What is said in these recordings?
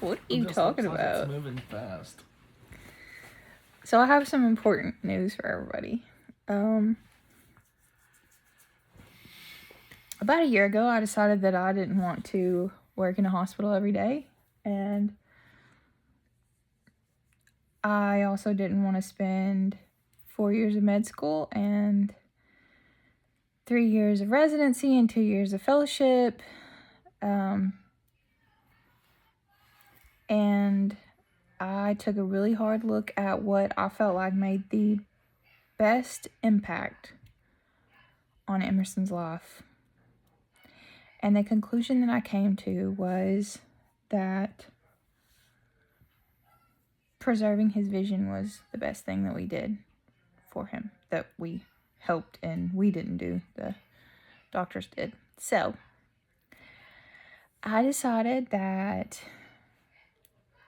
What are you talking Like about? it's moving fast. So I have some important news for everybody. About a year ago, I decided that I didn't want to work in a hospital every day, and I also didn't want to spend 4 years of med school and 3 years of residency and 2 years of fellowship. And I took a really hard look at what I felt like made the best impact on Emerson's life. And the conclusion that I came to was that preserving his vision was the best thing that we did for him, that we helped and we didn't do, the doctors did. So I decided that,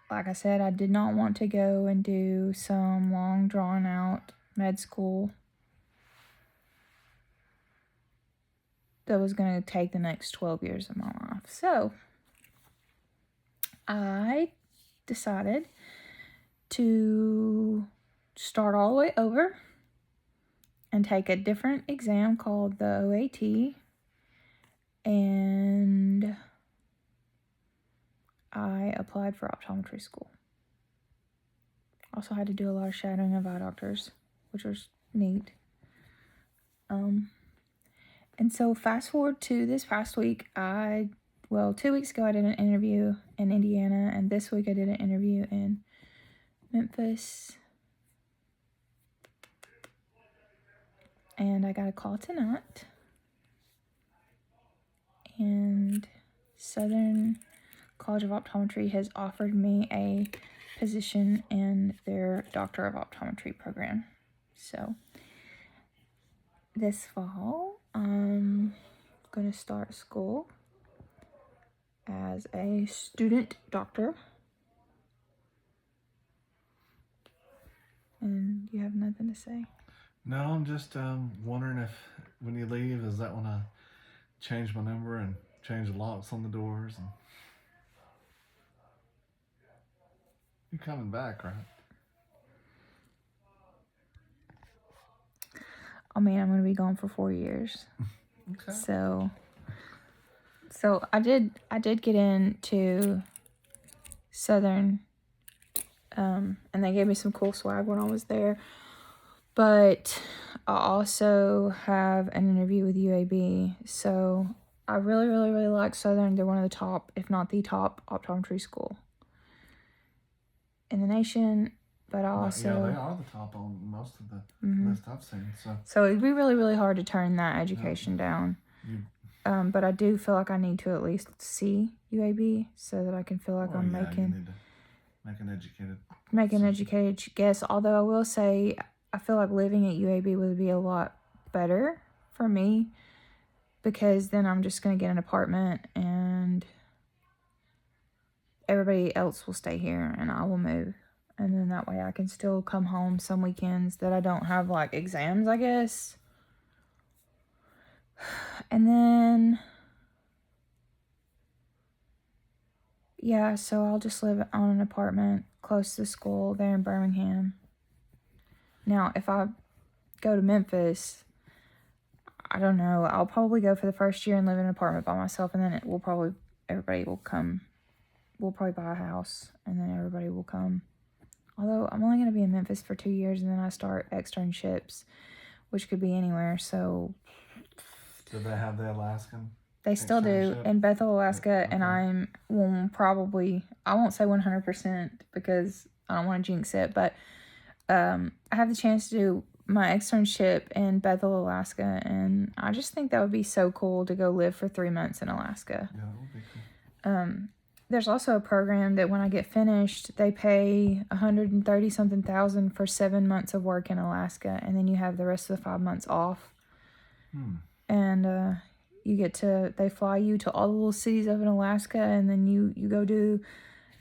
like I said, I did not want to go and do some long drawn out med school that was going to take the next 12 years of my life. So I decided to start all the way over and take a different exam called the OAT. And I applied for optometry school. Also had to do a lot of shadowing of eye doctors, which was neat. And so fast forward to this past week, 2 weeks ago I did an interview in Indiana, and this week I did an interview in Memphis. And I got a call tonight. And Southern College of Optometry has offered me a position in their Doctor of Optometry program. So this fall, I'm going to start school as a student doctor. And you have nothing to say? No, I'm just wondering if when you leave, is that when I change my number and change the locks on the doors? And you're coming back, right? I mean, I'm going to be gone for 4 years. Okay. So I did get into Southern, and they gave me some cool swag when I was there. But I also have an interview with UAB. So I really, really, really like Southern. They're one of the top, if not the top, optometry school in the nation. But I also... Yeah, they are the top on most of the list I've seen. So it'd be really, really hard to turn that education down. But I do feel like I need to at least see UAB so that I can feel like You need to make an educated guess. Although I will say, I feel like living at UAB would be a lot better for me, because then I'm just going to get an apartment and everybody else will stay here and I will move. And then that way I can still come home some weekends that I don't have like exams, I guess. And then, yeah, so I'll just live on an apartment close to the school there in Birmingham. Now, if I go to Memphis, I don't know, I'll probably go for the first year and live in an apartment by myself, and then everybody will come. We'll probably buy a house, and then everybody will come. Although, I'm only going to be in Memphis for 2 years, and then I start externships, which could be anywhere, so... Do they have the Alaskan? They still do, in Bethel, Alaska, Okay. and I won't say 100% because I don't want to jinx it, but I have the chance to do my externship in Bethel, Alaska, and I just think that would be so cool to go live for 3 months in Alaska. Yeah, that would be cool. There's also a program that when I get finished, they pay $130-something thousand for 7 months of work in Alaska, and then you have the rest of the 5 months off. And they fly you to all the little cities up in Alaska, and then you go do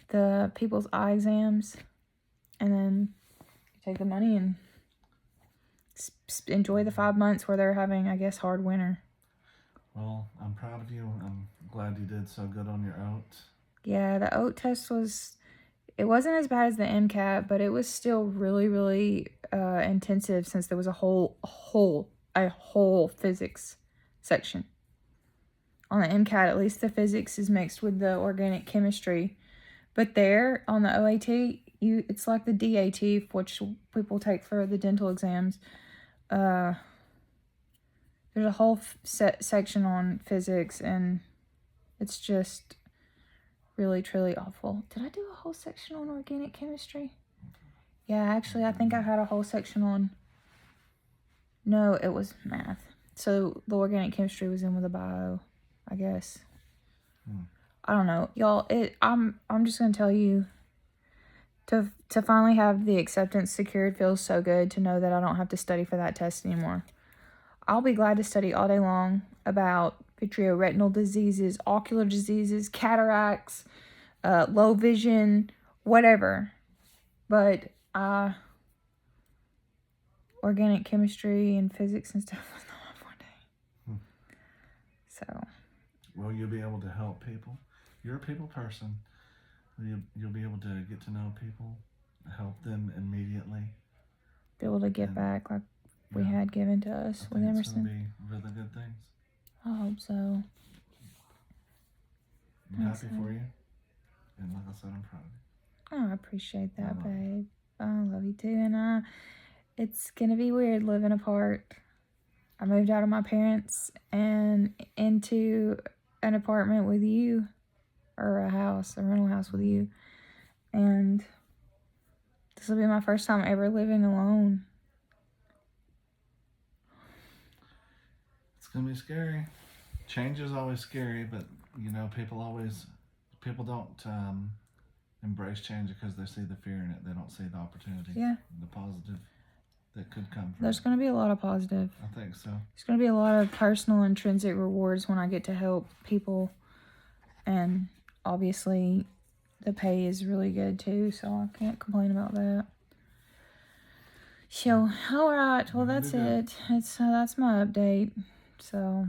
the people's eye exams, and then you take the money and enjoy the 5 months where they're having, I guess, hard winter. Well, I'm proud of you. I'm glad you did so good on your oats. Yeah, the OAT test it wasn't as bad as the MCAT, but it was still really, really intensive since there was a whole physics section. On the MCAT, at least the physics is mixed with the organic chemistry. But there on the OAT, it's like the DAT, which people take for the dental exams. There's a whole section on physics, and it's just really, truly awful. Did I do a whole section on organic chemistry? Yeah, actually, I think I had a whole section on... No, it was math. So the organic chemistry was in with the bio, I guess. I don't know, y'all. I'm just gonna tell you, to finally have the acceptance secured feels so good, to know that I don't have to study for that test anymore. I'll be glad to study all day long about vitreoretinal diseases, ocular diseases, cataracts, low vision, whatever. But organic chemistry and physics and stuff was not one day. So. Well, you'll be able to help people. You're a people person. You'll be able to get to know people, help them immediately. Be able to give back like we had given to us with Emerson. It's going to be really good things. I hope so. I'm happy for you. And like I said, I'm proud of you. Oh, I appreciate that, babe. I love you too. And it's going to be weird living apart. I moved out of my parents and into an apartment with you, or a rental house with you. And this will be my first time ever living alone. It's going to be scary. Change is always scary, but you know, people don't embrace change because they see the fear in it. They don't see the opportunity. Yeah. The positive that could come from There's going to be a lot of positive. I think so. There's going to be a lot of personal intrinsic rewards when I get to help people. And obviously the pay is really good too, so I can't complain about that. So, alright, well that's it. That's my update. So